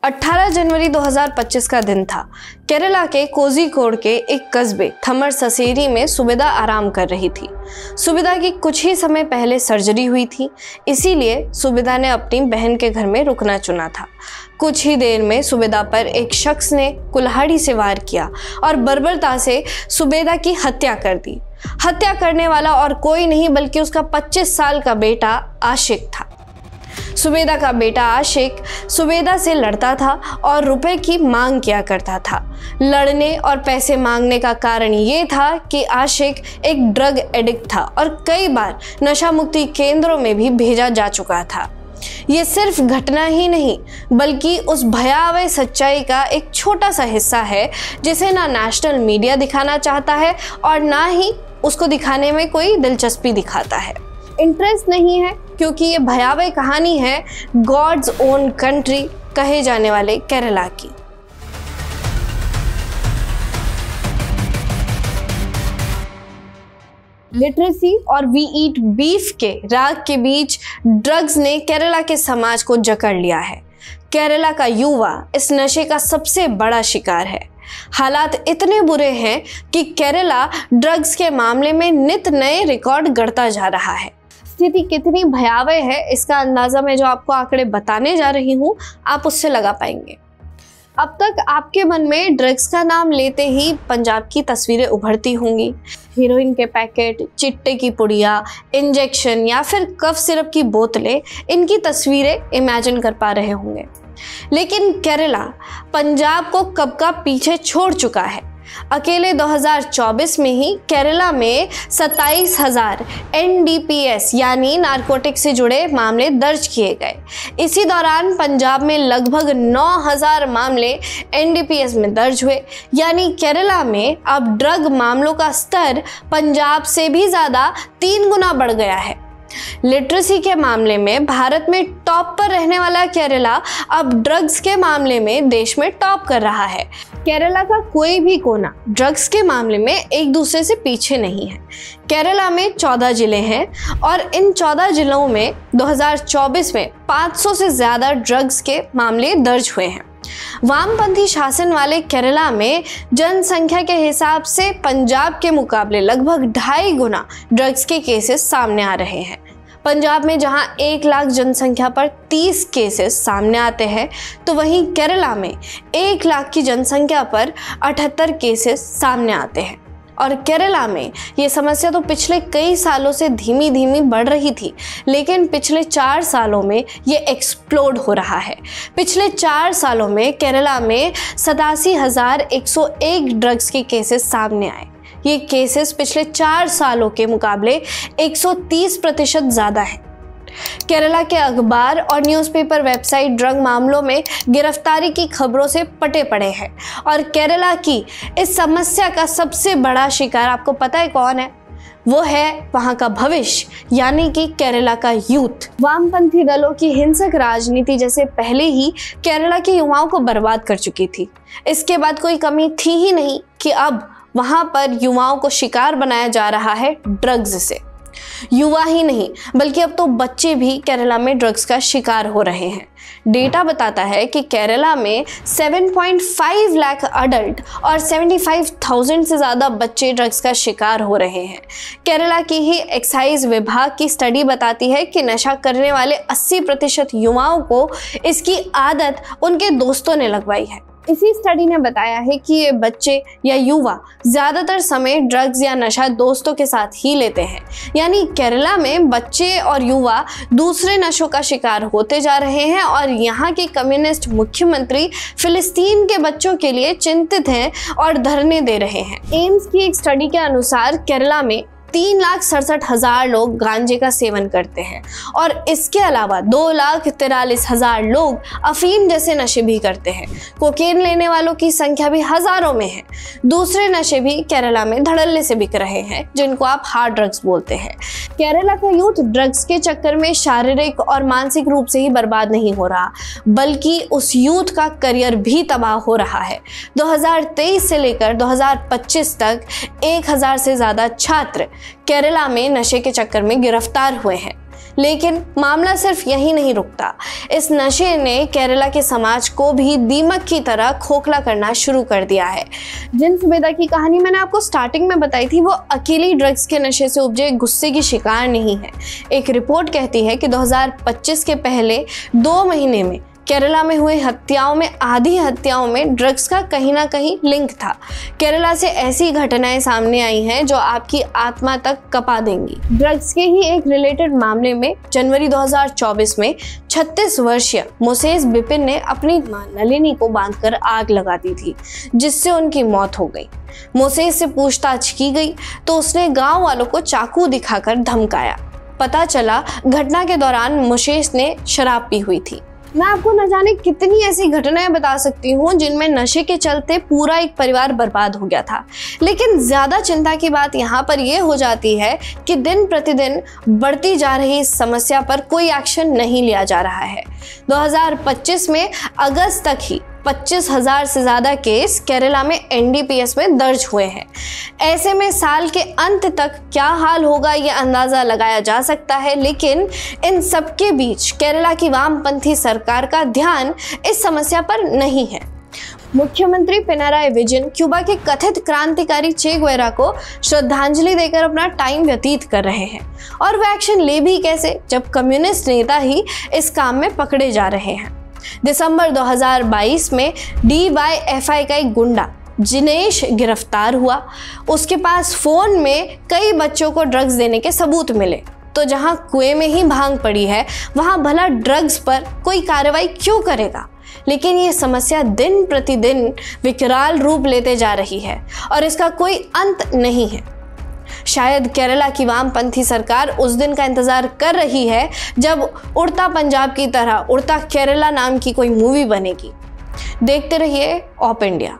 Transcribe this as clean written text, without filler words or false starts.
18 जनवरी 2025 का दिन था। केरला के कोझिकोड के एक कस्बे थमर ससेरी में सुबेदा आराम कर रही थी। सुबेदा की कुछ ही समय पहले सर्जरी हुई थी, इसीलिए सुबेदा ने अपनी बहन के घर में रुकना चुना था। कुछ ही देर में सुबेदा पर एक शख्स ने कुल्हाड़ी से वार किया और बर्बरता से सुबेदा की हत्या कर दी। हत्या करने वाला और कोई नहीं बल्कि उसका 25 साल का बेटा आशिक था। सुबेदा का बेटा आशिक सुबेदा से लड़ता था और रुपए की मांग किया करता था। लड़ने और पैसे मांगने का कारण ये था कि आशिक एक ड्रग एडिक्ट था और कई बार नशा मुक्ति केंद्रों में भी भेजा जा चुका था। ये सिर्फ घटना ही नहीं बल्कि उस भयावह सच्चाई का एक छोटा सा हिस्सा है जिसे ना नेशनल मीडिया दिखाना चाहता है और ना ही उसको दिखाने में कोई दिलचस्पी दिखाता है। इंटरेस्ट नहीं है क्योंकि ये भयावह कहानी है गॉड्स ओन कंट्री कहे जाने वाले केरला की। लिटरेसी और वी ईट बीफ के राग के बीच ड्रग्स ने केरला के समाज को जकड़ लिया है। केरला का युवा इस नशे का सबसे बड़ा शिकार है। हालात इतने बुरे हैं कि केरला ड्रग्स के मामले में नित नए रिकॉर्ड गढ़ता जा रहा है। स्थिति कितनी भयावह है इसका अंदाजा मैं जो आपको आंकड़े बताने जा रही हूँ आप उससे लगा पाएंगे। अब तक आपके मन में ड्रग्स का नाम लेते ही पंजाब की तस्वीरें उभरती होंगी। हीरोइन के पैकेट, चिट्टे की पुड़िया, इंजेक्शन या फिर कफ सिरप की बोतलें, इनकी तस्वीरें इमेजिन कर पा रहे होंगे। लेकिन केरला पंजाब को कब का पीछे छोड़ चुका है। अकेले 2024 में ही केरला में 27,000 NDPS यानी नारकोटिक से जुड़े मामले दर्ज किए गए। इसी दौरान पंजाब में लगभग 9,000 मामले NDPS में दर्ज हुए, यानी केरला में अब ड्रग मामलों का स्तर पंजाब से भी ज़्यादा 3 गुना बढ़ गया है। लिटरेसी के मामले में भारत में टॉप पर रहने वाला केरला अब ड्रग्स के मामले में देश में टॉप कर रहा है। केरला का कोई भी कोना ड्रग्स के मामले में एक दूसरे से पीछे नहीं है। केरला में 14 जिले हैं और इन 14 जिलों में 2024 में 500 से ज़्यादा ड्रग्स के मामले दर्ज हुए हैं। वामपंथी शासन वाले केरला में जनसंख्या के हिसाब से पंजाब के मुकाबले लगभग 2.5 गुना ड्रग्स के केसेस सामने आ रहे हैं। पंजाब में जहां 1 लाख जनसंख्या पर 30 केसेस सामने आते हैं तो वहीं केरला में 1 लाख की जनसंख्या पर 78 केसेस सामने आते हैं। और केरला में ये समस्या तो पिछले कई सालों से धीमी धीमी बढ़ रही थी, लेकिन पिछले 4 सालों में ये एक्सप्लोड हो रहा है। पिछले 4 सालों में केरला में 87,101 ड्रग्स के केसेस सामने आए। ये केसेस पिछले 4 सालों के मुकाबले 130% ज़्यादा है। केरला के अखबार और न्यूज़पेपर वेबसाइट ड्रग मामलों में गिरफ्तारी की खबरों से पटे पड़े हैं और केरला की इस समस्या का सबसे बड़ा शिकार आपको पता है कौन है? वो है वहाँ का भविष्य यानी कि केरला का यूथ। वामपंथी दलों की हिंसक राजनीति जैसे पहले ही केरला के युवाओं को बर्बाद कर चुकी थी। इसके बाद कोई कमी थी ही नहीं कि अब वहाँ पर युवाओं को शिकार बनाया जा रहा है ड्रग्स से। युवा ही नहीं बल्कि अब तो बच्चे भी केरला में ड्रग्स का शिकार हो रहे हैं। डेटा बताता है कि केरला में 7.5 लाख अडल्ट और 75,000 से ज़्यादा बच्चे ड्रग्स का शिकार हो रहे हैं। केरला की ही एक्साइज विभाग की स्टडी बताती है कि नशा करने वाले 80% युवाओं को इसकी आदत उनके दोस्तों ने लगवाई है। इसी स्टडी ने बताया है कि ये बच्चे या युवा ज़्यादातर समय ड्रग्स या नशा दोस्तों के साथ ही लेते हैं। यानी केरला में बच्चे और युवा दूसरे नशों का शिकार होते जा रहे हैं और यहाँ के कम्युनिस्ट मुख्यमंत्री फिलिस्तीन के बच्चों के लिए चिंतित हैं और धरने दे रहे हैं। एम्स की एक स्टडी के अनुसार केरला में 3,67,000 लोग गांजे का सेवन करते हैं और इसके अलावा 2,43,000 लोग अफीम जैसे नशे भी करते हैं। कोकेन लेने वालों की संख्या भी हजारों में है। दूसरे नशे भी केरला में धड़ल्ले से बिक रहे हैं जिनको आप हार्ड ड्रग्स बोलते हैं। केरला का यूथ ड्रग्स के चक्कर में शारीरिक और मानसिक रूप से ही बर्बाद नहीं हो रहा बल्कि उस यूथ का करियर भी तबाह हो रहा है। 2023 से लेकर 2025 तक 1,000 से ज़्यादा छात्र केरला में नशे के चक्कर में गिरफ्तार हुए हैं। लेकिन मामला सिर्फ यही नहीं रुकता। इस नशे ने केरला के समाज को भी दीमक की तरह खोखला करना शुरू कर दिया है। जिन सुबेदा की कहानी मैंने आपको स्टार्टिंग में बताई थी, वो अकेली ड्रग्स के नशे से उपजे गुस्से की शिकार नहीं है। एक रिपोर्ट कहती है कि 2025 के पहले 2 महीने में केरला में हुए हत्याओं में आधी हत्याओं में ड्रग्स का कहीं ना कहीं लिंक था। केरला से ऐसी घटनाएं सामने आई हैं जो आपकी आत्मा तक कपा देंगी। ड्रग्स के ही एक रिलेटेड मामले में जनवरी 2024 में 36 वर्षीय मोसेस बिपिन ने अपनी मां नलिनी को बांधकर आग लगा दी थी, जिससे उनकी मौत हो गई। मोसेस से पूछताछ की गई तो उसने गांव वालों को चाकू दिखाकर धमकाया। पता चला घटना के दौरान मोसेस ने शराब पी हुई थी। मैं आपको न जाने कितनी ऐसी घटनाएं बता सकती हूँ जिनमें नशे के चलते पूरा एक परिवार बर्बाद हो गया था। लेकिन ज्यादा चिंता की बात यहाँ पर यह हो जाती है कि दिन प्रतिदिन बढ़ती जा रही इस समस्या पर कोई एक्शन नहीं लिया जा रहा है। 2025 में अगस्त तक ही 25,000 से ज़्यादा केस केरला में एनडीपीएस में दर्ज हुए हैं। ऐसे में साल के अंत तक क्या हाल होगा ये अंदाज़ा लगाया जा सकता है, लेकिन इन सबके बीच केरला की वामपंथी सरकार का ध्यान इस समस्या पर नहीं है। मुख्यमंत्री पिनाराई विजयन क्यूबा के कथित क्रांतिकारी चे गुवेरा को श्रद्धांजलि देकर अपना टाइम व्यतीत कर रहे हैं, और वो एक्शन ले भी कैसे जब कम्युनिस्ट नेता ही इस काम में पकड़े जा रहे हैं। दिसंबर 2022 में DYFI का एक गुंडा जिनेश गिरफ्तार हुआ। उसके पास फोन में कई बच्चों को ड्रग्स देने के सबूत मिले। तो जहां कुएं में ही भांग पड़ी है, वहां भला ड्रग्स पर कोई कार्रवाई क्यों करेगा? लेकिन ये समस्या दिन प्रतिदिन विकराल रूप लेते जा रही है और इसका कोई अंत नहीं है। शायद केरला की वामपंथी सरकार उस दिन का इंतजार कर रही है जब उड़ता पंजाब की तरह उड़ता केरला नाम की कोई मूवी बनेगी। देखते रहिए ऑप इंडिया।